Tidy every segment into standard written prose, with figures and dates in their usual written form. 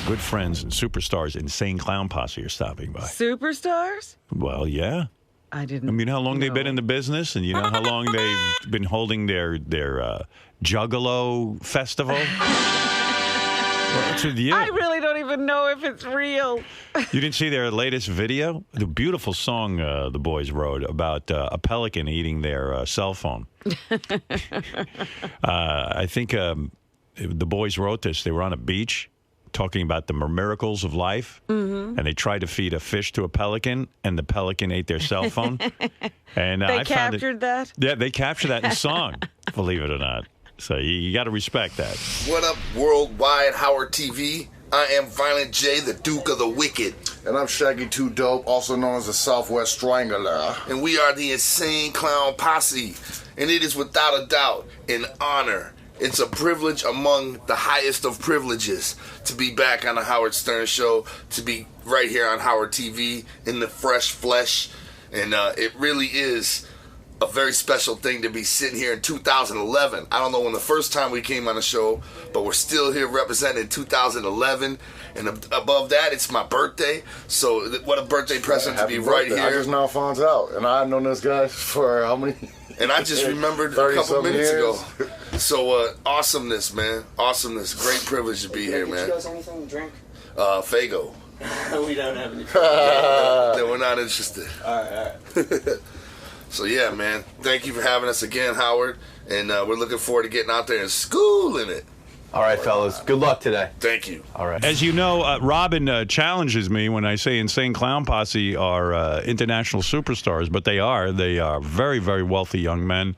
good friends and superstars, Insane Clown Posse, are stopping by. Superstars? Well, yeah. I didn't. I mean, how long know. they've been in the business, and you know how long they've been holding their Juggalo festival. What's with you? I really don't even know if it's real. You didn't see their latest video? The beautiful song the boys wrote about a pelican eating their cell phone. I think the boys wrote this. They were on a beach talking about the miracles of life, and they tried to feed a fish to a pelican, and the pelican ate their cell phone. And They captured that? Yeah, they captured that in song, believe it or not. So you got to respect that. What up, worldwide Howard TV? I am Violent J, the Duke of the Wicked. And I'm Shaggy 2 Dope, also known as the Southwest Strangler. And we are the Insane Clown Posse. And it is without a doubt an honor. It's a privilege among the highest of privileges to be back on the Howard Stern Show, to be right here on Howard TV in the fresh flesh. And it really is a very special thing to be sitting here in 2011. I don't know when the first time we came on the show, but we're still here representing 2011. And above that, it's my birthday. So what a birthday present to be right here. I just now found out. And I've known this guy for how many? And I just remembered a couple minutes ago. So awesomeness, man. Awesomeness. Great privilege to be here, man. Did you guys anything to drink? Fago. We don't have any. Then we're not interested. All right. So yeah, man. Thank you for having us again, Howard. And we're looking forward to getting out there and schooling it. All right, fellas. Good luck today. Thank you. All right. As you know, Robin challenges me when I say Insane Clown Posse are international superstars, but they are. They are very, very wealthy young men.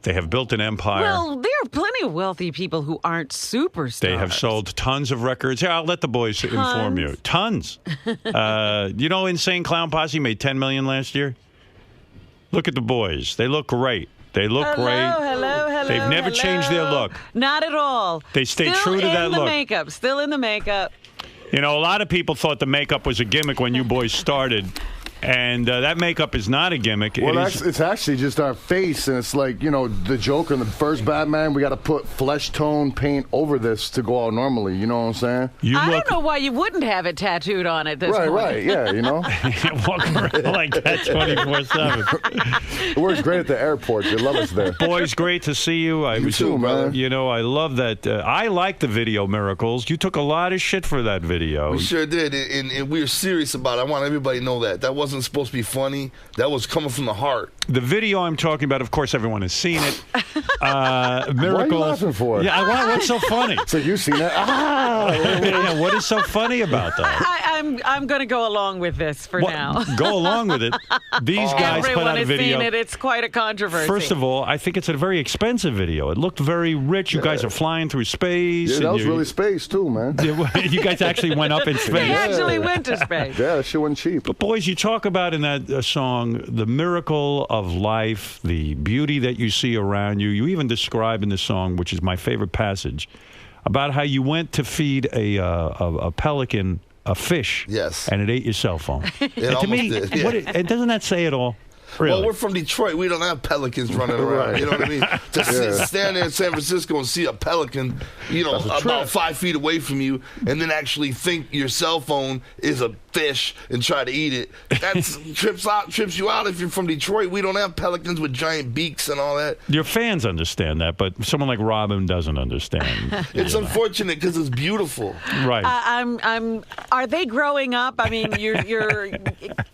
They have built an empire. Well, there are plenty of wealthy people who aren't superstars. They have sold tons of records. Here, I'll let the boys inform you. Tons. You know, Insane Clown Posse made $10 million last year? Look at the boys. They look great. They look great. Hello. They've never changed their look. Not at all. They stay true to that look. Still in the makeup. You know, a lot of people thought the makeup was a gimmick when you boys started. And that makeup is not a gimmick. Well, it's actually just our face, and it's like, you know, the Joker in the first Batman, we got to put flesh tone paint over this to go out normally, you know what I'm saying? I don't know why you wouldn't have it tattooed on at this point. Right, yeah, you know? Walk around like that 24/7. It works great at the airport. They love us there. Boys, great to see you. You too, man. You know, I love that. I like the video miracles. You took a lot of shit for that video. We sure did, and we were serious about it. I want everybody to know that. That wasn't supposed to be funny. That was coming from the heart. The video I'm talking about, of course, everyone has seen it. Miracles. What are you laughing for? Yeah, what's so funny? So you've seen it? Yeah, what is so funny about that? I'm going to go along with this for now. Go along with it. These guys put out a video. Everyone has seen it. It's quite a controversy. First of all, I think it's a very expensive video. It looked very rich. You guys are flying through space. Yeah, that was really space, too, man. You guys actually went up in space. They actually went to space. Yeah, that shit wasn't cheap. But boys, you talk about in that song the miracle of life, the beauty that you see around you. You even describe in the song, which is my favorite passage, about how you went to feed a pelican a fish. Yes. And it ate your cell phone. It to me, almost did, yeah. Doesn't that say it all? Really? Well, we're from Detroit. We don't have pelicans running around. Right. You know what I mean? To stand there in San Francisco and see a pelican, you know, about 5 feet away from you, and then actually think your cell phone is a fish and try to eat it. That trips you out if you're from Detroit. We don't have pelicans with giant beaks and all that. Your fans understand that, but someone like Robin doesn't understand. It's unfortunate because it's beautiful. Right. Are they growing up? I mean, you're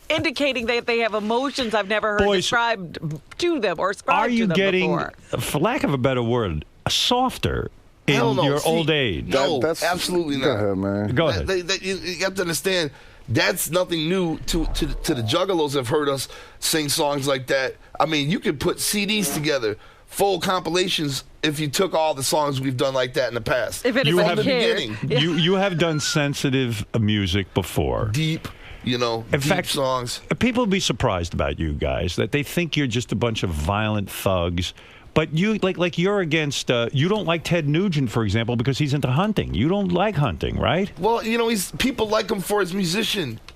indicating that they have emotions I've never heard described to them or ascribed to them before. Are you getting, for lack of a better word, softer in your old age? No, absolutely not. Go ahead, man. Go ahead. You have to understand, that's nothing new to the Juggalos have heard us sing songs like that. I mean, you could put CDs together, full compilations, if you took all the songs we've done like that in the past. If you have the beginning. You have done sensitive music before. Deep. You know, in fact, songs. People will be surprised about you guys, that they think you're just a bunch of violent thugs. But you like you're against. You don't like Ted Nugent, for example, because he's into hunting. You don't like hunting, right? Well, you know, people like him for his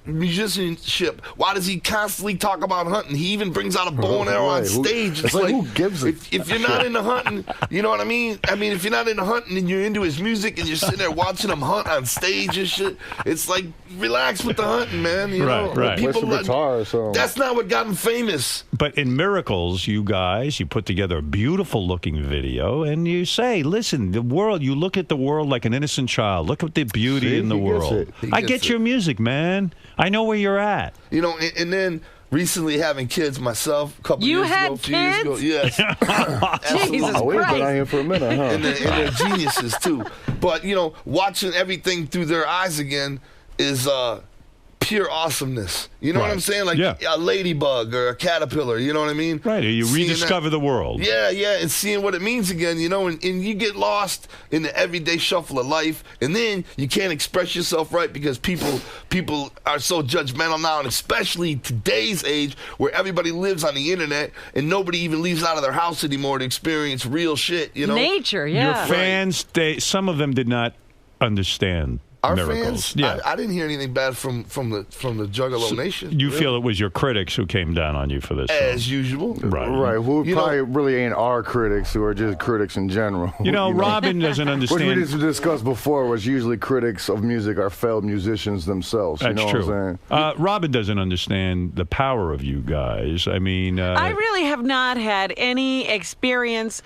musicianship? Why does he constantly talk about hunting? He even brings out a bow and arrow on stage. It's like, who gives a if you're not into hunting, you know what I mean? I mean, if you're not into hunting and you're into his music and you're sitting there watching him hunt on stage and shit, it's like, relax with the hunting, man. You know? Right. People play some guitar or something. That's not what got him famous. But in Miracles, you put together a beautiful looking video, and you say, listen, the world, you look at the world like an innocent child. Look at the beauty in the world. I get your music, man. I know where you're at. You know, and then recently having kids myself, a couple You years had ago, a few years ago. kids? Yes. Jesus Oh, we've been Christ. out here for a minute, huh? And they're geniuses, too. But, you know, watching everything through their eyes again is pure awesomeness. You know what I'm saying? Like a ladybug or a caterpillar, you know what I mean? Right, you rediscover the world. Yeah, and seeing what it means again, you know, and you get lost in the everyday shuffle of life, and then you can't express yourself right because people are so judgmental now, and especially today's age where everybody lives on the internet and nobody even leaves out of their house anymore to experience real shit, you know? Nature, Your fans, some of them did not understand Our Miracles. fans, I didn't hear anything bad from the Juggalo Nation. You feel it was your critics who came down on you for this? As usual. Right. Who probably really ain't our critics, who are just critics in general. You know, Robin doesn't understand. What we discussed before was usually critics of music are failed musicians themselves. That's you know true. What I'm saying? Robin doesn't understand the power of you guys. I mean, I really have not had any experience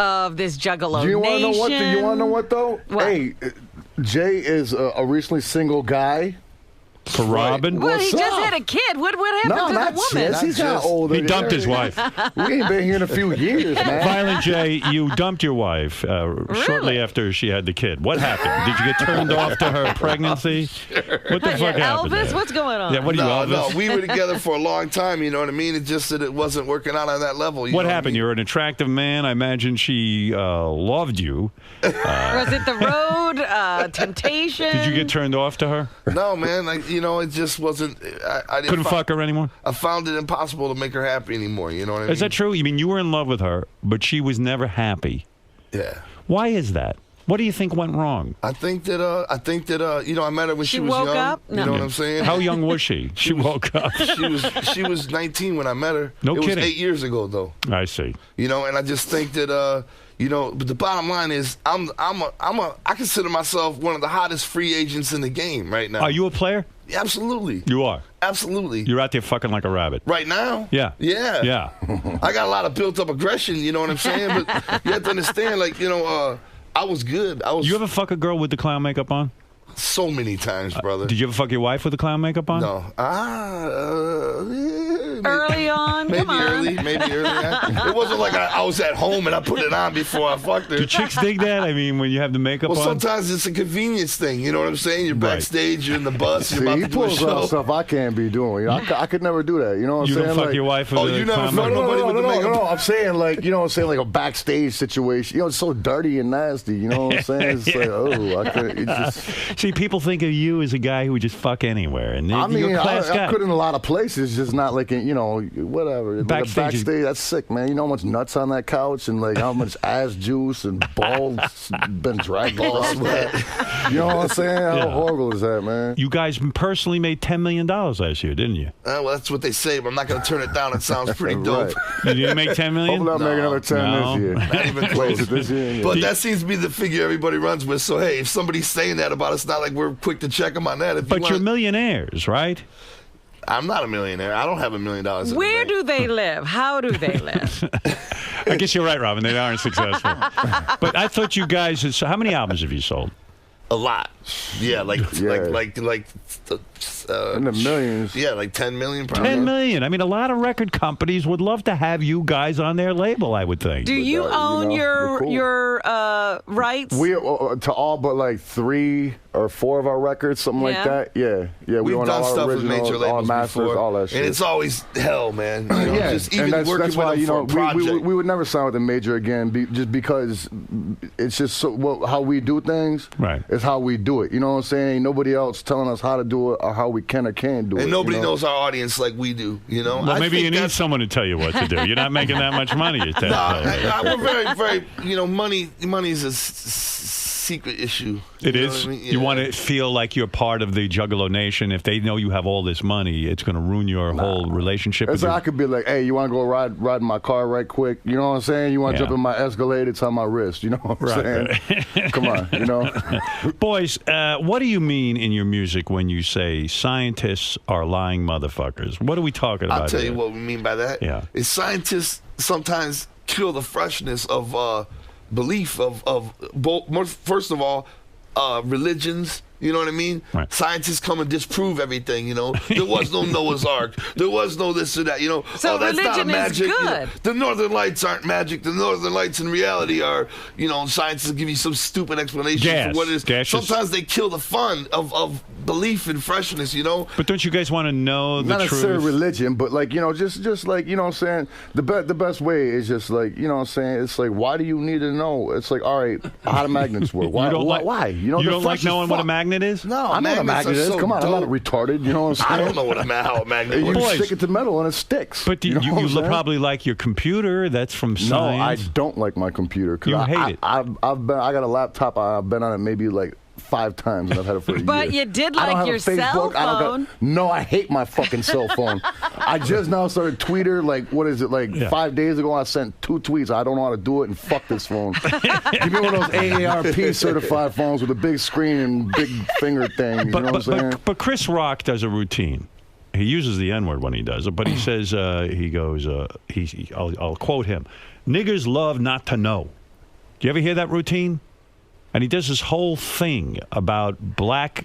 of this Juggalo You want to Nation. know what? You want to know what though? What? Hey, Jay is a recently single guy. for Robin. Well, he What's just up? had a kid. What happened No, to not the woman? Jess. He's not older. He dumped his wife. We ain't been here in a few years, man. Violent J, you dumped your wife shortly after she had the kid. What happened? Did you get turned off to her pregnancy? What the fuck happened? Elvis, there? what's going on? Yeah, what are you, Elvis? No, we were together for a long time, you know what I mean? It's just that it wasn't working out on that level. What happened? You're an attractive man. I imagine she loved you. Was it the road, temptation? Did you get turned off to her? No, man. It just wasn't. I Couldn't fuck her anymore? I found it impossible to make her happy anymore. You know what I mean? Is that true? You mean you were in love with her, but she was never happy? Yeah. Why is that? What do you think went wrong? I think that I met her when she was woke young. up? No. You know what I'm saying? How young was she? She woke up. She was 19 when I met her. No it kidding. was 8 years ago though. I see. You know, and I just think that but the bottom line is I consider myself one of the hottest free agents in the game right now. Are you a player? Absolutely. You are. Absolutely. You're out there fucking like a rabbit. Right now? Yeah. Yeah. Yeah. I got a lot of built up aggression, you know what I'm saying? But you have to understand, I was good. You ever fuck a girl with the clown makeup on? So many times, brother. Did you ever fuck your wife with the clown makeup on? No. Early on? Maybe Come on. early. It wasn't like I was at home and I put it on before I fucked her. Do chicks dig that? I mean, when you have the makeup Well, on? sometimes it's a convenience thing. You know what I'm saying? You're Right. backstage, you're in the bus, you're See, about he to do a pulls out show. stuff I can't be doing. You know, I could never do that. You know what I'm You saying? don't fuck Like, your wife with Oh, the you never clown fuck makeup? nobody with the makeup? no. I'm saying like a backstage situation. You know, it's so dirty and nasty. You know what I'm saying? It's like, oh, I could. It just. See, people think of you as a guy who would just fuck anywhere, and I mean, you're a class guy. I could in a lot of places, just not like in, whatever. Like Backstage is- that's sick, man. You know how much nuts on that couch and like how much ass juice and balls been dragged across that. You know what I'm saying? How horrible is that, man? You guys personally made $10 million last year, didn't you? Well, that's what they say, but I'm not going to turn it down. It sounds pretty dope. You didn't make $10 million? Hopefully I'll make another 10 No. this year. Not even close. This year, yeah. But that seems to be the figure everybody runs with. So, hey, if somebody's saying that about us, not like we're quick to check them on that. If But you you're want, millionaires, right? I'm not a millionaire. I don't have $1 million. in the Where bank. do they live? How do they live? I guess you're right, Robin. They aren't successful. But I thought you guys, how many albums have you sold? A lot. Yeah, like in the millions. Yeah, like 10 million probably. 10 million. I mean, a lot of record companies would love to have you guys on their label, I would think. Do you own we're cool. your rights? We to all but like 3 or 4 of our records, something like Yeah. that. Yeah. We We've own done all our stuff with originals, major all labels masters, before, all that shit. and it's always hell, man. You know, Yeah, just even and that's working why with them for a project. we would never sign with a major again, just because it's just so, how we do things. Right. Is how we do it. You know what I'm saying? Nobody else telling us how to do it or how we can or can't do it. And nobody you know? knows our audience like we do, you know? Well, I maybe think you need that's- someone to tell you what to do. You're not making that much money at that No, point. we're very, very, money's a secret issue. It is. What I mean? You want to feel like you're part of the Juggalo Nation. If they know you have all this money, it's going to ruin your whole relationship. It's like I could be like, hey, you want to go ride in my car right quick? You know what I'm saying? You want to jump in my Escalade? It's on my wrist. You know what I'm saying? Right. Come on, you know? Boys, what do you mean in your music when you say scientists are lying motherfuckers? What are we talking about? I'll tell you what we mean by that. Yeah. Is scientists sometimes kill the freshness of belief of both. First of all, religions. You know what I mean? Right. Scientists come and disprove everything, you know. There was no Noah's Ark. There was no this or that, you know. So that's religion not magic. is good. You know, the Northern Lights aren't magic. The Northern Lights in reality are, you know, scientists give you some stupid explanation for what it is. Gaseous. Sometimes they kill the fun of belief and freshness, you know. But don't you guys want to know the Not truth? necessarily religion, but like, you know, just like, you know what I'm saying? The best way is just like, you know what I'm saying? It's like, why do you need to know? It's like, all right, how do magnets work? Why? Why? You don't like knowing what a magnet is? No, I know what a magnet is. Come on, I'm not retarded. You know what I'm saying? I don't know how a magnet You works. stick it to metal and it sticks. But you probably like your computer. That's from No, science. I don't like my computer. You hate it. I got a laptop. I've been on it maybe like 5 times, and I've had it for a year. But you did I don't like have your a Facebook. cell phone. No, I hate my fucking cell phone. I just now started Twitter. Like, what is it? Like 5 days ago, I sent 2 tweets. I don't know how to do it, and fuck this phone. Give me one of those AARP certified phones with a big screen and big finger thing. You know what I'm saying? But Chris Rock does a routine. He uses the N-word when he does it, but he says, he goes, I'll quote him, "Niggers love not to know." Do you ever hear that routine? And he does this whole thing about black.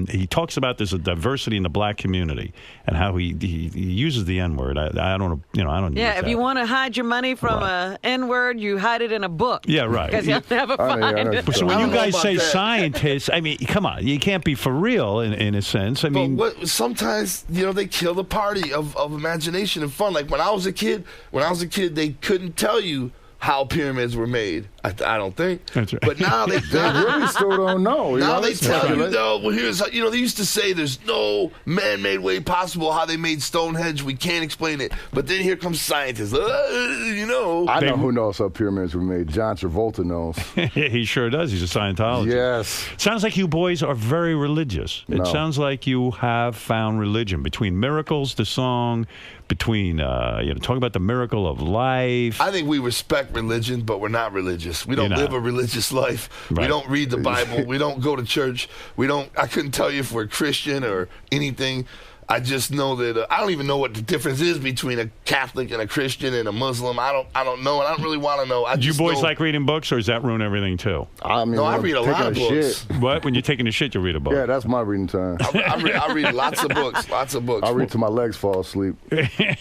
He talks about there's a diversity in the black community and how he uses the N-word. I don't, you know, I don't. Yeah, if you want to hide your money from a N-word, you hide it in a book. Yeah, right. Because you'll never find it. So when you guys say that. scientists, I mean, come on, you can't be for real in a sense. I mean, but sometimes, you know, they kill the party of imagination and fun. Like when I was a kid, they couldn't tell you how pyramids were made. I don't think. That's right. But now they really still don't know. Now they tell you, though, well, here's how, you know, they used to say there's no man-made way possible how they made Stonehenge. We can't explain it. But then here comes scientists. You know. I know who knows how pyramids were made. John Travolta knows. he sure does. He's a Scientologist. Yes. Sounds like you boys are very religious. No. It sounds like you have found religion between Miracles, the song, between talking about the miracle of life. I think we respect religion, but we're not religious. We don't live a religious life. Right. We don't read the Bible. We don't go to church. I couldn't tell you if we're Christian or anything. I just know that I don't even know what the difference is between a Catholic and a Christian and a Muslim. I don't know, and I don't really want to know. Do you boys like reading books, or does that ruin everything too? I mean, no, I read a lot of books. What? When you're taking a shit, you read a book? Yeah, that's my reading time. I read lots of books. Lots of books. I read till my legs fall asleep.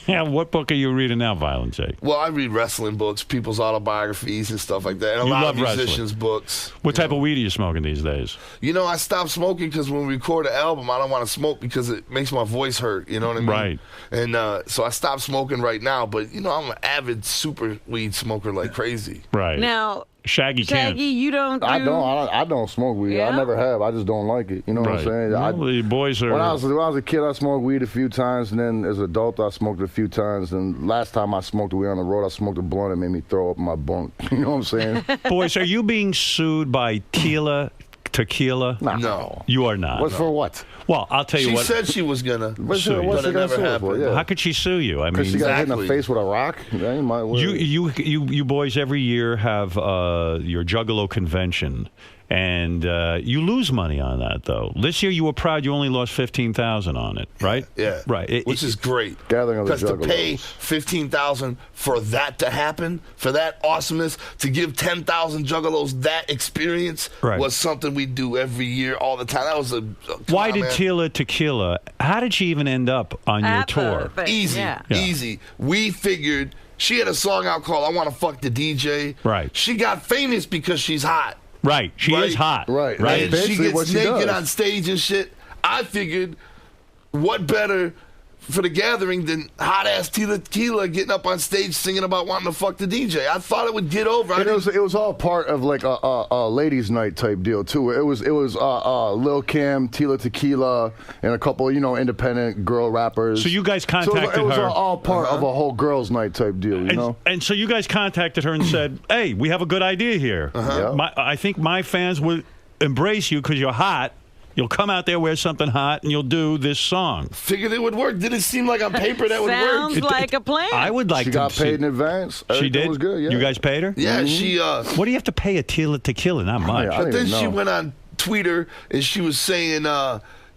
What book are you reading now, Violent Jake? Well, I read wrestling books, people's autobiographies and stuff like that, and a You lot love of musicians' books. What type of weed are you smoking these days? You know, I stopped smoking because when we record an album, I don't want to smoke because it makes my voice hurt. You know what I mean? Right. And so I stopped smoking right now, but, you know, I'm an avid super weed smoker like crazy. Right. Now, Shaggy can't. you don't do... I don't smoke weed. Yeah? I never have. I just don't like it. You know what I'm saying? Well, the boys are... When I was a kid, I smoked weed a few times, and then as an adult, I smoked a few times. And last time I smoked weed on the road, I smoked a blunt and made me throw up in my bunk. You know what I'm saying? Boys, are you being sued by Tequila? No. You are not. What for what? Well, I'll tell you She what. said she was going to, What's but she it never happened. Yeah. How could she sue you? I Because mean, she got hit in the Exactly. face with a rock? Yeah, you might well. you boys every year have your Juggalo convention, and you lose money on that, though. This year you were proud you only lost $15,000 on it, right? Yeah. Right. Which is great. Gathering of the Because to pay Juggalos. $15,000 for that to happen, for that awesomeness, to give 10,000 Juggalos that experience was something we do every year, all the time. That was Why did Tequila? How did she even end up on your tour? Easy. We figured she had a song out called "I Want to Fuck the DJ." Right. She got famous because she's hot. Right. She is hot. Right. And she Basically what gets she naked does. on stage and shit. I figured, what better for the gathering than hot ass Tila Tequila getting up on stage singing about wanting to fuck the DJ. I thought it would get over. And it was all part of like a ladies' night type deal too. It was Lil Kim, Tila Tequila, and a couple independent girl rappers. So you guys contacted her. So it was all part of a whole girls' night type deal, you know. And so you guys contacted her and said, "Hey, we have a good idea here. I think my fans would embrace you because you're hot. You'll come out there, wear something hot, and you'll do this song." Figured it would work. Didn't seem like on paper that would work. Sounds like a plan. I would like she to got see. paid in advance. She did? Was good, yeah. You guys paid her? Yeah, she... What do you have to pay a Tila Tequila? Not much. But then she went on Twitter, and she was saying,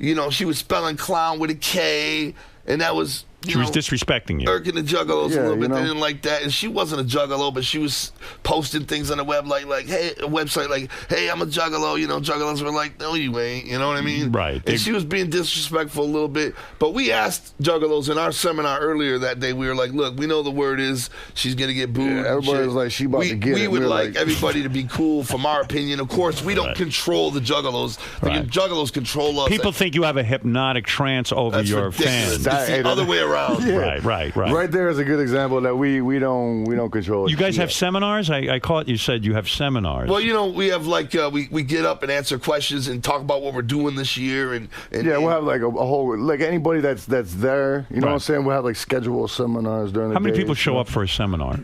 she was spelling clown with a K, and that was... She was disrespecting you. Irking the juggalos a little bit. They didn't like that. And she wasn't a juggalo, but she was posting things on the web like, hey, I'm a juggalo. Juggalos were like, no, you ain't. You know what I mean? Right. And she was being disrespectful a little bit. But we asked juggalos in our seminar earlier that day, we were like, look, we know the word is she's going to get booed. Yeah, everybody was like, she about to get it. We would like everybody to be cool from our opinion. Of course, we don't control the juggalos. The juggalos control us. People think you have a hypnotic trance over your fans. It's the other way around. Yeah. Right. Right there is a good example that we don't control. You guys have seminars? I caught you said you have seminars. Well, we have like we get up and answer questions and talk about what we're doing this year and we'll have like a whole like anybody that's there. You know what I'm saying? We'll have like scheduled seminars during the day. How many people show up for a seminar?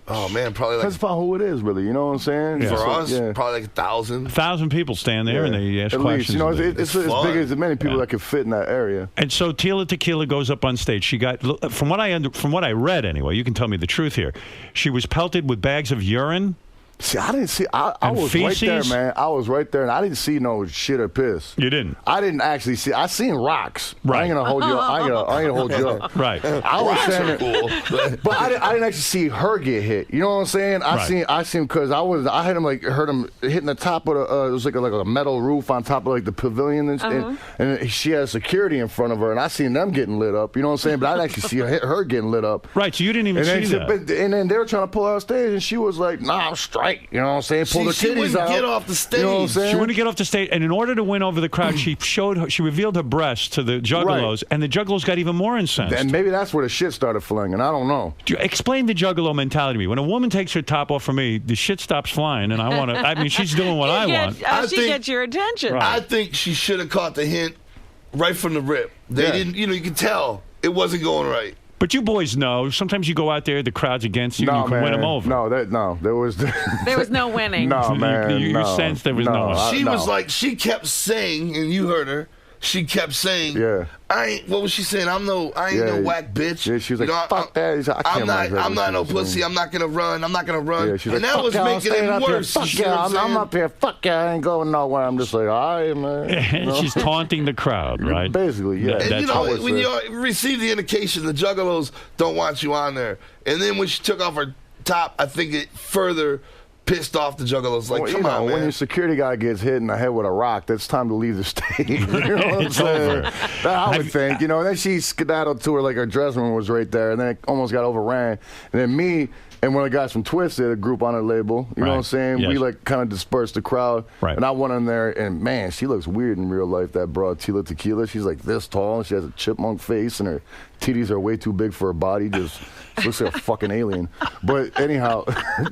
Oh man, probably like that's about who it is, really. You know what I'm saying? Yeah. For us, probably like 1,000. 1,000 people stand there and they ask at questions. Least. It's as big as many people that can fit in that area. And so Tila Tequila goes up on stage. She got, from what I read anyway, you can tell me the truth here. She was pelted with bags of urine. See, I didn't see. I was right there, man. I was right there, and I didn't see no shit or piss. You didn't? I didn't actually see. I seen rocks. Right. I ain't gonna hold you. I ain't gonna hold you up. Right. I was saying, cool. but I didn't actually see her get hit. You know what I'm saying? I seen because I heard him hitting the top of the. It was like a metal roof on top of like the pavilion, and she had security in front of her, and I seen them getting lit up. You know what I'm saying? But I didn't actually see her getting lit up. Right. So you didn't even see that. And then they were trying to pull her off stage, and she was like, "Nah, I'm straight." You know what I'm saying? Pull her titties out. She wouldn't get off the stage. You know what I'm saying? She wouldn't get off the stage, and in order to win over the crowd, she revealed her breasts to the juggalos, and the juggalos got even more incensed. And maybe that's where the shit started flinging. I don't know. Explain the juggalo mentality to me. When a woman takes her top off for me, the shit stops flying, and I want to. I mean, she's doing what I want. She gets your attention. Right. I think she should have caught the hint right from the rip. They didn't. You can tell it wasn't going right. But you boys know, sometimes you go out there, the crowd's against you, and you can win them over. There was no winning. No, man. You sensed there was no. She was like, she kept saying, and you heard her. She kept saying, what was she saying? I ain't no whack bitch. Yeah, she was like, fuck that. I'm not no pussy. I'm not going to run. Yeah, she and was that was making it worse. Fuck yeah, I'm up here. Fuck yeah, I ain't going nowhere. I'm just like, all right, man. She's taunting the crowd, right? Basically, yeah. And when you receive the indication, the juggalos don't want you on there. And then when she took off her top, I think it further pissed off the juggalos. Like, come on, man. When your security guy gets hit in the head with a rock, that's time to leave the stage. You know what I'm saying? I would think. And then she skedaddled to her like her dressing room was right there, and then it almost got overran. And then me and one of the guys from Twisted, a group on her label, you know what I'm saying? Yes. We like kind of dispersed the crowd. Right. And I went in there, and man, she looks weird in real life, that broad Tila Tequila. She's like this tall, and she has a chipmunk face, and her titties are way too big for her body. She looks like a fucking alien. But anyhow,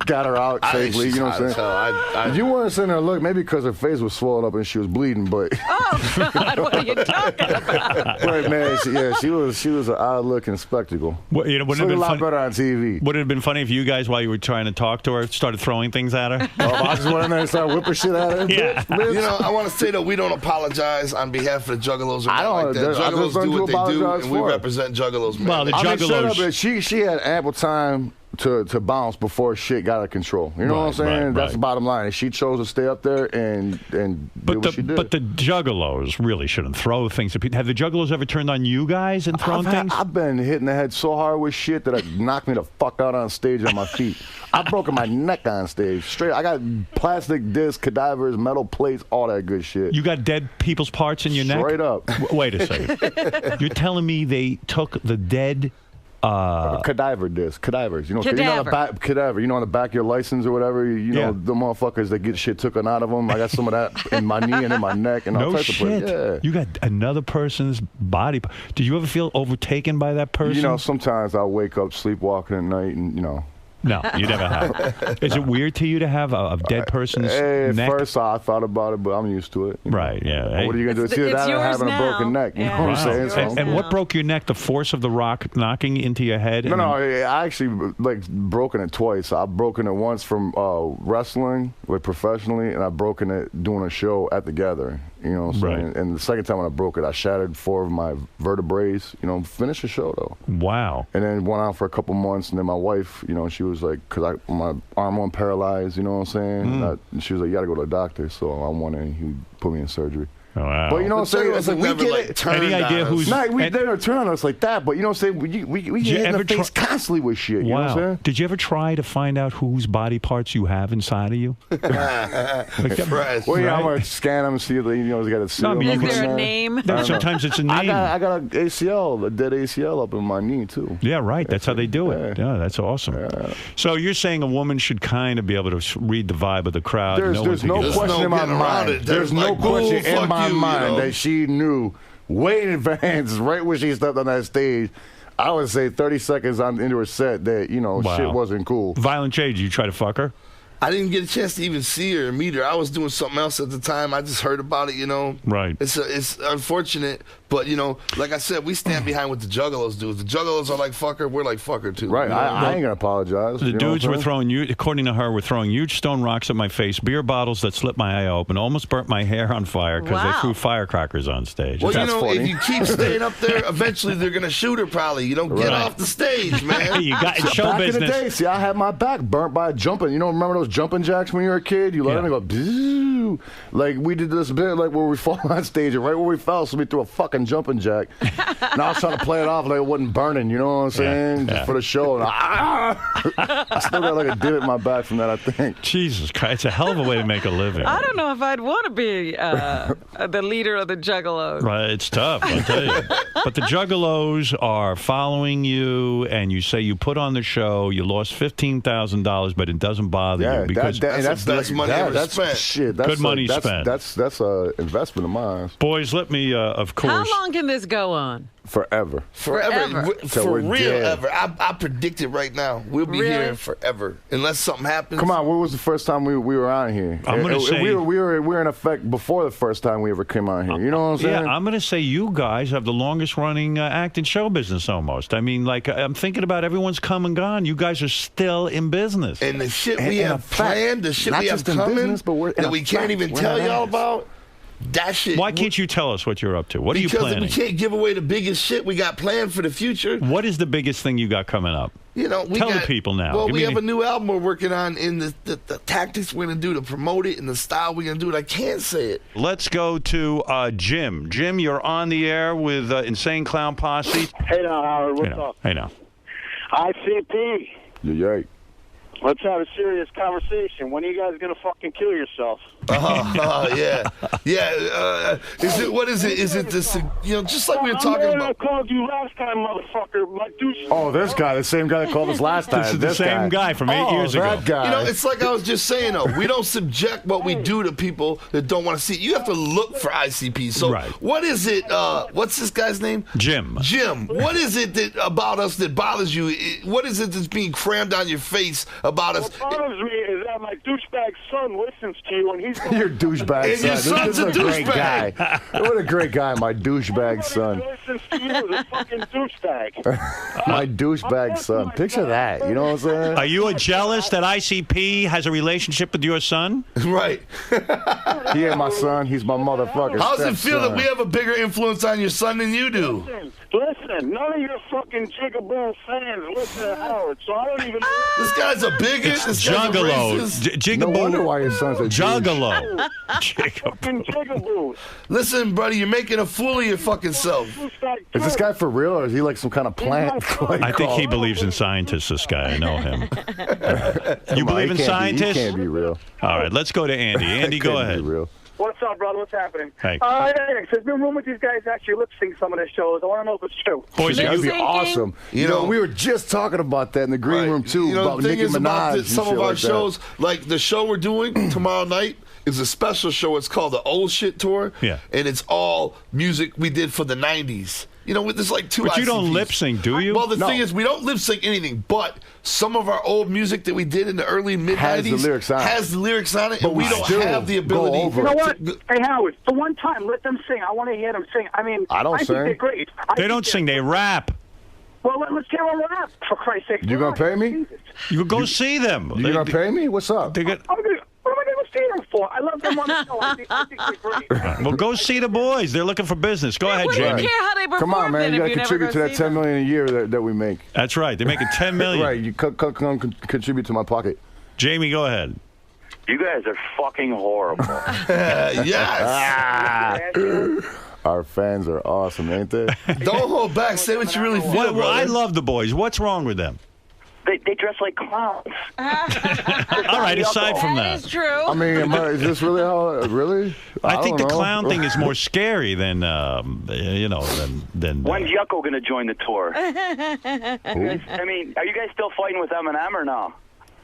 got her out safely. You know what I'm saying? You weren't sitting there look, maybe because her face was swollen up and she was bleeding, but oh God, what are you talking about? But man, she was an odd looking spectacle. Well, wouldn't have been a lot better on TV. Would it have been funny if you guys, while you were trying to talk to her, started throwing things at her? I just went in there and started whipping shit at her. Yeah. I want to say that we don't apologize on behalf of the juggalos. I don't like that. Juggalos do what they do, and we represent juggalos. Man. Well, the juggalos. She had ample time to bounce before shit got out of control. You know what I'm saying? That's the bottom line. And she chose to stay up there and do what she did. But the juggalos really shouldn't throw things at people. Have the juggalos ever turned on you guys and thrown things? I've been hitting the head so hard with shit that it knocked me the fuck out on stage on my feet. I've broken my neck on stage. Straight. I got plastic discs, cadavers, metal plates, all that good shit. You got dead people's parts in your neck? Straight up. Wait a second. You're telling me they took the dead Cadaver disc, cadavers. You know, Cadaver. cadaver. You know, on the back of your license or whatever. You know, the motherfuckers that get shit taken out of them. I got some of that in my knee and in my neck and all No types of shit. places. Yeah. You got another person's body. Did you ever feel overtaken by that person? You know, sometimes I'll wake up sleepwalking at night and, you know. No, you never have. Is it weird to you to have a dead person's neck? At first I thought about it, but I'm used to it. Right, yeah. Well, what are you going to do? It's either that or having a broken neck. You know what I'm saying? So, and what broke your neck? The force of the rock knocking into your head? No, I actually broken it twice. I've broken it once from wrestling, professionally, and I've broken it doing a show at the Gathering. You know what I'm saying? Right. And the second time when I broke it, I shattered 4 of my vertebrae. You know, finished the show, though. Wow. And then went out for a couple months, and then my wife, you know, she was like, because my arm went paralyzed, you know what I'm saying? And she was like, you got to go to the doctor. So I went in, and he put me in surgery. Oh, wow. But you know what I'm saying? It's like we get it. Any idea who's... No, they don't turn on us like that. But you know what I'm saying? We get hit in the face constantly with shit. You know what I'm saying? Did you ever try to find out whose body parts you have inside of you? Well, yeah, I'm going to scan them and see if they, you know, they got a seal. Is there a name? Sometimes it's a name. I got an ACL, a dead ACL up in my knee, too. Yeah, right. That's how they do it. Yeah, that's awesome. Yeah. So you're saying a woman should kind of be able to read the vibe of the crowd. There's no question in my mind. There's no question in my mind that she knew way in advance, right when she stepped on that stage, I would say 30 seconds into her set that, you know, shit wasn't cool. Violent J, did you try to fuck her? I didn't get a chance to even see her or meet her. I was doing something else at the time. I just heard about it, you know. Right. It's unfortunate, but, you know, like I said, we stand behind what the Juggalos do. If the Juggalos are like fuck her, we're like fuck her, too. Right. You know? I ain't going to apologize. The dudes were throwing, according to her, were throwing huge stone rocks at my face, beer bottles that slipped my eye open, almost burnt my hair on fire because they threw firecrackers on stage. Well, That's funny. if you keep staying up there, eventually they're going to shoot her probably. You don't get off the stage, man. You got show back business. In the day, see, I had my back burnt by jumping. You know, remember those jumping jacks when you were a kid? You let them go, bzzz. Like we did this bit, like where we fall on stage, and right where we fell, somebody threw a fucking jumping jack. And I was trying to play it off like it wasn't burning, you know what I'm saying? Just for the show. And I still got like a divot in my back from that, I think. Jesus Christ, it's a hell of a way to make a living. I don't know if I'd want to be the leader of the Juggalos. Right, it's tough, I'll tell you. But the Juggalos are following you, and you say you put on the show, you lost $15,000, but it doesn't bother you because that's the best money ever spent. Shit, good money spent. That's an investment of mine. Boys, let me, of course. How long can this go on? Forever. For real, ever. I predict it right now. We'll be here forever, unless something happens. Come on, when was the first time we were on here? I'm going to say we were in effect before the first time we ever came on here. You know what I'm saying? Yeah, I'm going to say you guys have the longest running act in show business almost. I mean, like I'm thinking about everyone's come and gone. You guys are still in business. And the shit we have planned, the shit we have coming, that we can't even tell y'all about. That shit. Why can't you tell us what you're up to? What are you planning? Because we can't give away the biggest shit we got planned for the future. What is the biggest thing you got coming up? You know, tell the people now. Well, we have a new album we're working on, in the tactics we're going to do to promote it and the style we're going to do it. I can't say it. Let's go to Jim. Jim, you're on the air with Insane Clown Posse. Hey now, Howard. What's up? Hey now. ICP. Yeah. Let's have a serious conversation. When are you guys going to fucking kill yourself? Yeah. What is it? Is it this, you know, just like we were talking about. I called you last time, motherfucker. My douche. Oh, this guy, the same guy that called us last time. This is the same guy from 8 years ago. That guy. You know, it's like I was just saying, though. We don't subject what we do to people that don't want to see it. You have to look for ICP. So what is it, what's this guy's name? Jim. What is it about us that bothers you? What is it that's being crammed down your face about us? What bothers me is that my douchebag son listens to you, and he's... Your douchebag son. Your son's this is a great guy. What a great guy, my douchebag son. Listens to you is a fucking douchebag. My douchebag son. Picture that. You know what I'm saying? Are you jealous that ICP has a relationship with your son? Right. He ain't my son. He's my motherfucker. How does it feel that we have a bigger influence on your son than you do? Listen, none of your fucking Jigaboo fans listen to Howard, so I don't even know. This guy's a bigot. This guy's a Juggalo. racist. No wonder why your son's a Juggalo. Fucking Jigaboo. Listen, buddy, you're making a fool of your fucking self. Is this guy for real, or is he like some kind of plant? I think he believes in scientists, this guy. I know him. You believe in scientists? He can't be real. All right, let's go to Andy. Andy, go ahead. What's up, brother? What's happening? Hey. There's been rumors these guys actually lip sync some of their shows. I want to know if it's true. Boys, That'd be Lip-syncing? awesome. You know, we were just talking about that in the green room, too, You know, about the thing Nicki is about Minaj some and of shit our like that. shows, like the show we're doing tomorrow night is a special show. It's called the Old Shit Tour. Yeah. And it's all music we did for the 90s. You know, there's like 2 But you don't ICPs. lip sync, do you? Well, the No. thing is, we don't lip sync anything, but some of our old music that we did in the early mid-90s Has the lyrics on it. has the lyrics on it, But and we we don't still have the go ability. over You know it. what? Hey, Howard, for one time, let them sing. I want to hear them sing. I mean, I don't think sing. they're great. They don't sing, they rap. Well, let's hear them rap, for Christ's sake. You gonna pay me? Jesus. You go see them. You gonna pay me? What's up? They get, What am I going to see them for? I love them on the show. I think they're great. well, go see the boys. They're looking for business. Go ahead, Wouldn't you Jamie. care how they perform Come on, man. then You if gotta you never contribute go to that see $10 them? million a year that we make. That's right. They're making $10 million. Right. You contribute to my pocket. Jamie, go ahead. You guys are fucking horrible. Yes. Our fans are awesome, ain't they? Don't hold back. Say what you really feel, Well, brother. I love the boys. What's wrong with them? They dress like clowns. All right, aside from That that. is true. I mean, is this really how? Really? I think the don't know. clown thing is more scary than than. When's Yucko going to join the tour? I mean, are you guys still fighting with Eminem or no?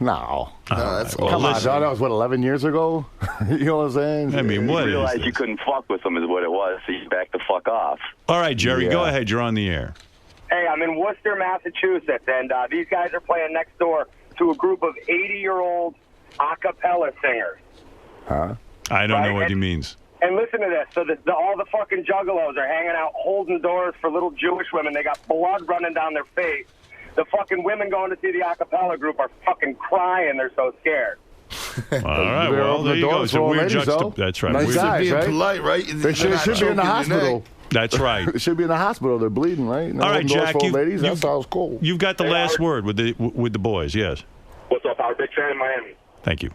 No. that's well, Come on, listen. John. That was, what, 11 years ago? You know what I'm saying? I mean, what You is realized this? you couldn't fuck with them is what it was, so you backed the fuck off. All right, Jerry, go Yeah. ahead. You're on the air. Hey, I'm in Worcester, Massachusetts, and these guys are playing next door to a group of 80-year-old a cappella singers. Huh? I don't know Right, what and- he means. And listen to this. So all the fucking juggalos are hanging out holding doors for little Jewish women. They got blood running down their face. The fucking women going to see the a cappella group are fucking crying. They're so scared. All right, They're well, opening there you go. doors It's a for old weird ladies, though. That's right. Nice Weird- guys. being right? polite, right? They should be in the hospital. That's right. They should be in the hospital. They're bleeding, right? All right, Jack. For old ladies. That sounds cool. You've got the last word with the boys. Yes. What's up? I'm a big fan of Miami. Thank you.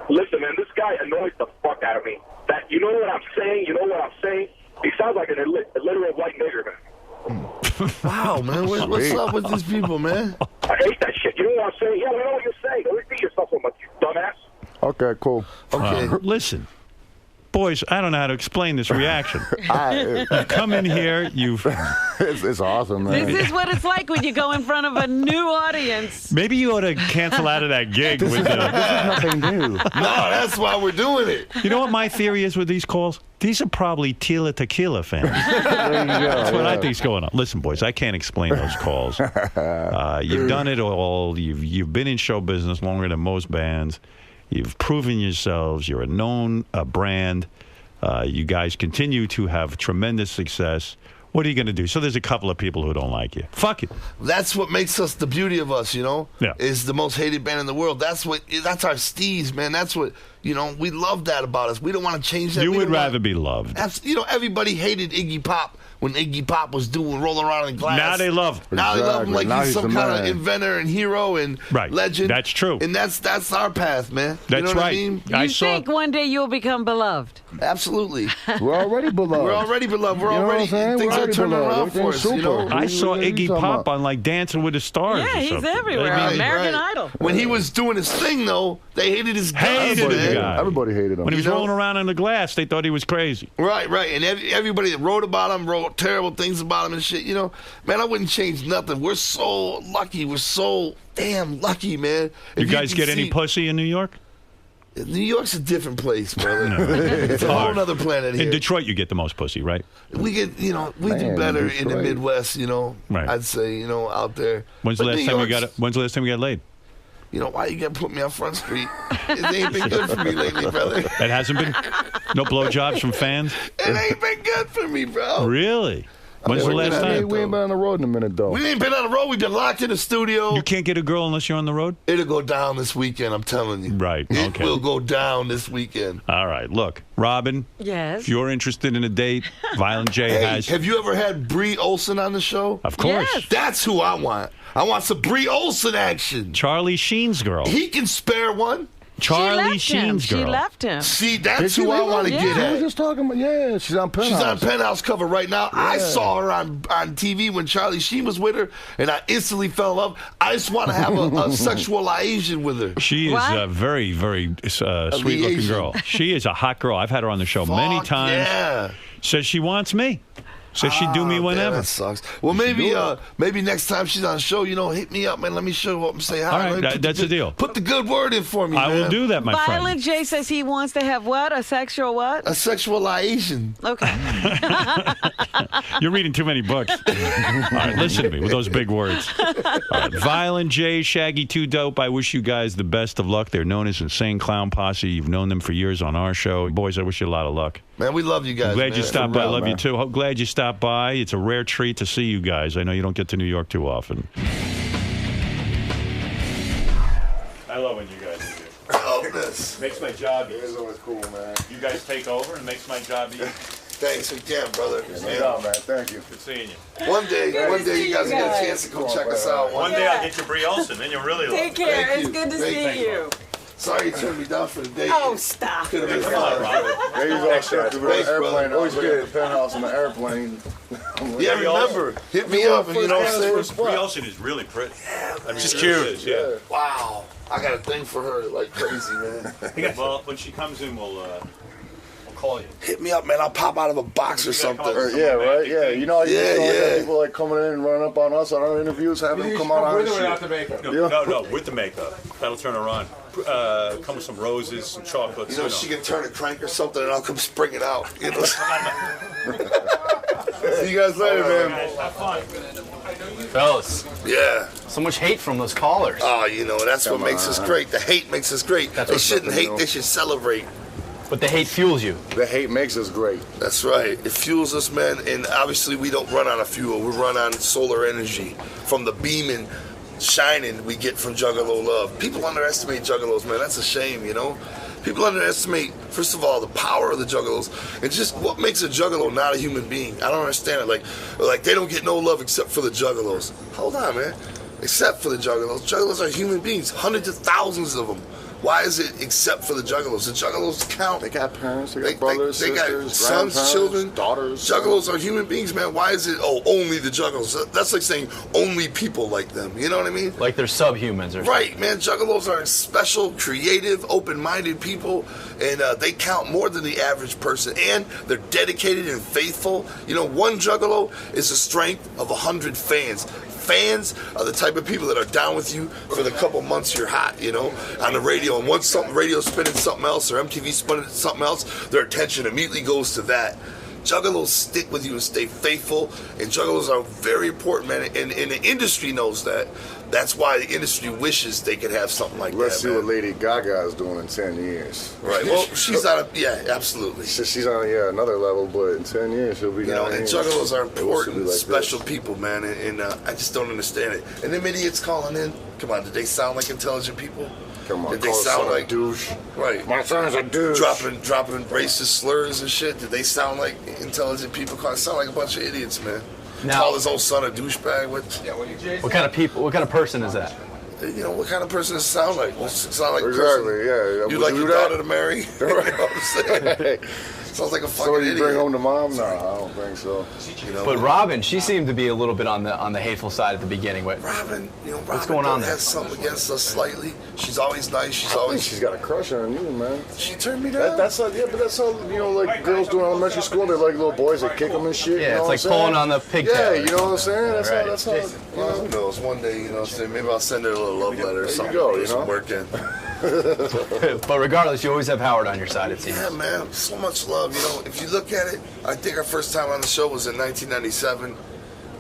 Listen, man, this guy annoys the fuck out of me. That you know what I'm saying? You know what I'm saying? He sounds like an illiterate white nigger, man. Wow, man. What's up with these people, man? I hate that shit. You know what I'm saying? Yeah, we know what you're saying. Don't repeat yourself so much, you dumbass. Okay, cool. Okay. Listen, boys, I don't know how to explain this reaction. You come in here, It's awesome, man. This is what it's like when you go in front of a new audience. maybe you ought to cancel out of that gig with the. Nothing new. No, that's why we're doing it. You know what my theory is with these calls? These are probably Tila Tequila fans. There you go. That's what I think's going on. Listen, boys, I can't explain those calls. You've done it all. You've been in show business longer than most bands. You've proven yourselves. You're a known brand. You guys continue to have tremendous success. What are you going to do? So there's a couple of people who don't like you. Fuck it. That's what makes us the beauty of us, you know? Yeah. Is the most hated band in the world. That's our steez, man. That's what, you know, we love that about us. We don't want to change that. You We would don't wanna- rather be loved. You know, everybody hated Iggy Pop when Iggy Pop was rolling around in glass. Now they love him. Now they love him like Exactly. Now he's he's some the kind of man. inventor and hero and Right. legend. That's true. And that's our path, man. You That's know what right. I mean? I You saw. think one day you'll become beloved? Absolutely. We're already beloved. We're already beloved. We're You know what already I'm saying? things We're are already turning beloved. around for us. Everything's You know? super. I saw What are you Iggy talking Pop about? on like Dancing with the Stars. Yeah, or he's something. everywhere. I mean, American Idol. When he was doing his thing, though, they hated his guts, Hated man. the guy. Everybody hated him. when he was You know? rolling around in the glass, they thought he was crazy. Right. And everybody that wrote about him wrote terrible things about him and shit. You know, man, I wouldn't change nothing. We're so lucky. We're so damn lucky, man. You If guys can get any see- pussy in New York? New York's a different place, brother. It's a whole hard. other planet In here. Detroit, you get the most pussy, right? We get, you know, we do Man, better in the Detroit. Midwest, you know. Right. I'd say, you know, out there. When's the But last New time we York's- got? When's the last time we got laid? You know, why you gotta put me on Front Street? It ain't been good for me lately, brother. It hasn't been. No blowjobs from fans. It ain't been good for me, bro. Really? When's the mean, last we're time? We ain't been on the road in a minute, though. We ain't been on the road. We've been locked in the studio. You can't get a girl unless you're on the road. It'll go down this weekend, I'm telling you. Right. It Okay. will go down this weekend. All right. Look, Robin. Yes. If you're interested in a date, Violent J Hey, has. have you ever had Bree Olson on the show? Of course. Yes. That's who I want. I want some Bree Olson action. Charlie Sheen's girl. He can spare one. Charlie Sheen's girl. She left him. See, that's who I want to get We at. were just talking about, she's on Penthouse. She's on Penthouse cover right now. Yeah. I saw her on TV when Charlie Sheen was with her, and I instantly fell in love. I just want to have a sexual liaison with her. She is a very, very sweet-looking girl. She is a hot girl. I've had her on the show many times. Yeah. Says she wants me. Says she'd do me whenever. That sucks. Well, maybe next time she's on the show, hit me up, man. Let me show up and say hi. All right, that's the deal. Put the good word in for me, I will do that, my friend. Violent J says he wants to have what? A sexual what? A sexual liaison. Okay. You're reading too many books. All right, listen to me with those big words. All right, Violent J, Shaggy 2 Dope, I wish you guys the best of luck. They're known as Insane Clown Posse. You've known them for years on our show. Boys, I wish you a lot of luck. Man, we love you guys. Glad you stopped by. I love you, too. Glad you stopped by. It's a rare treat to see you guys. I know you don't get to New York too often. I love when you guys do this. Oh, this makes my job easy. It is always cool, man. You guys take over and makes my job easy. Thanks again, brother. No doubt, man. Thank you. Good seeing you. One day you guys will get a chance to come check us out. One day I'll get your Brie Olsen, then you'll really love it. Take care. It's good to see you. Sorry you turned me down for the date. Oh, stop. Could have been fun. There you go, Chef. The airplane. Always get the Penthouse on the airplane. Yeah, remember, hit me up and you know what I'm saying? Brie Olsen is really pretty. Yeah, I mean, she's really cute. Is, yeah. Wow. I got a thing for her like crazy, man. Well, when she comes in, we'll call you. Hit me up, man. I'll pop out of a box or something. Yeah, right? Yeah. You know, people like coming in and running up on us on our interviews, having them come on our shit. Without the makeup. No, with the makeup. That'll turn her on. Come with some roses, some chocolates. You know, she can turn a crank or something and I'll come spring it out. You know? See you guys later, man. Have fun. Fellas. Yeah. So much hate from those callers. Oh, that's what makes us great. The hate makes us great. They shouldn't hate, they should celebrate. But the hate fuels you. The hate makes us great. That's right. It fuels us, man. And obviously we don't run on a fuel. We run on solar energy from the beaming, shining we get from Juggalo love. People underestimate Juggalos, man. That's a shame, People underestimate, first of all, the power of the Juggalos and just what makes a Juggalo not a human being. I don't understand it. Like they don't get no love except for the Juggalos. Hold on, man. Except for the Juggalos. Juggalos are human beings, hundreds of thousands of them. Why is it except for the Juggalos? The Juggalos count. They got parents, they got brothers, they sisters, got sons, children, daughters. Juggalos are human beings, man. Why is it, only the Juggalos? That's like saying only people like them. You know what I mean? Like they're subhumans or something. Right, man. Juggalos are special, creative, open-minded people, and they count more than the average person. And they're dedicated and faithful. One Juggalo is the strength of 100 fans. Fans are the type of people that are down with you for the couple months you're hot, on the radio. And once radio's spinning something else or MTV spinning something else, their attention immediately goes to that. Juggalos stick with you and stay faithful, and Juggalos are very important, man. And the industry knows that. That's why the industry wishes they could have something like Let's that. see what Lady Gaga is doing in 10 years. Right. Well, she's on absolutely. She's on another level, but in 10 years she'll be down and here. Juggalos are important, like special people, man. And I just don't understand it. And them idiots calling in, come on, did they sound like intelligent people? Come on, did they sound like douche? Right. My son's a douche. Dropping racist slurs and shit. Did they sound like intelligent people? Sound like a bunch of idiots, man. Now, call his own son a douchebag. What kind of people? What kind of person is that? What kind of person does it sound like? Well, it sound like exactly, yeah. You'd like your daughter to marry? Right. Sounds like a fucking idiot. So you bring home to mom? No, I don't think so. But Robin, she seemed to be a little bit on the hateful side at the beginning. Robin, what's going on there? Has something against us slightly. She's always nice. She's got a crush on you, man. She turned me down. That's how like girls do in elementary school. They like little boys that kick them and shit. Yeah, it's like pulling on the pigtail. Yeah, you know what I'm saying? That's how. Who knows? One day, maybe I'll send her a little love letter or something. There you go, some work in. But regardless, you always have Howard on your side, it seems. Yeah, man. So much love. If you look at it, I think our first time on the show was in 1997.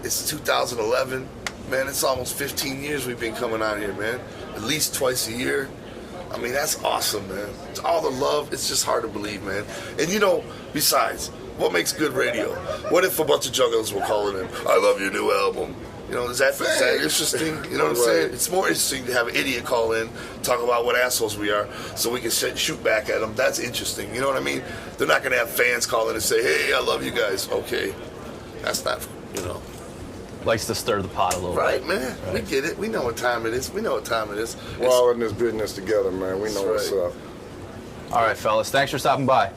It's 2011. Man, it's almost 15 years we've been coming out here, man. At least twice a year. I mean, that's awesome, man. It's all the love. It's just hard to believe, man. And besides, what makes good radio? What if a bunch of Juggalos were calling in, I love your new album? Is that interesting? You know what I'm saying? It's more interesting to have an idiot call in, talk about what assholes we are, so we can shoot back at them. That's interesting. You know what I mean? They're not going to have fans call in and say, hey, I love you guys. Okay. That's not, likes to stir the pot a little bit. Right, man. Right. We get it. We know what time it is. We know what time it is. We're all in this business together, man. We know what's up. All right, fellas. Thanks for stopping by.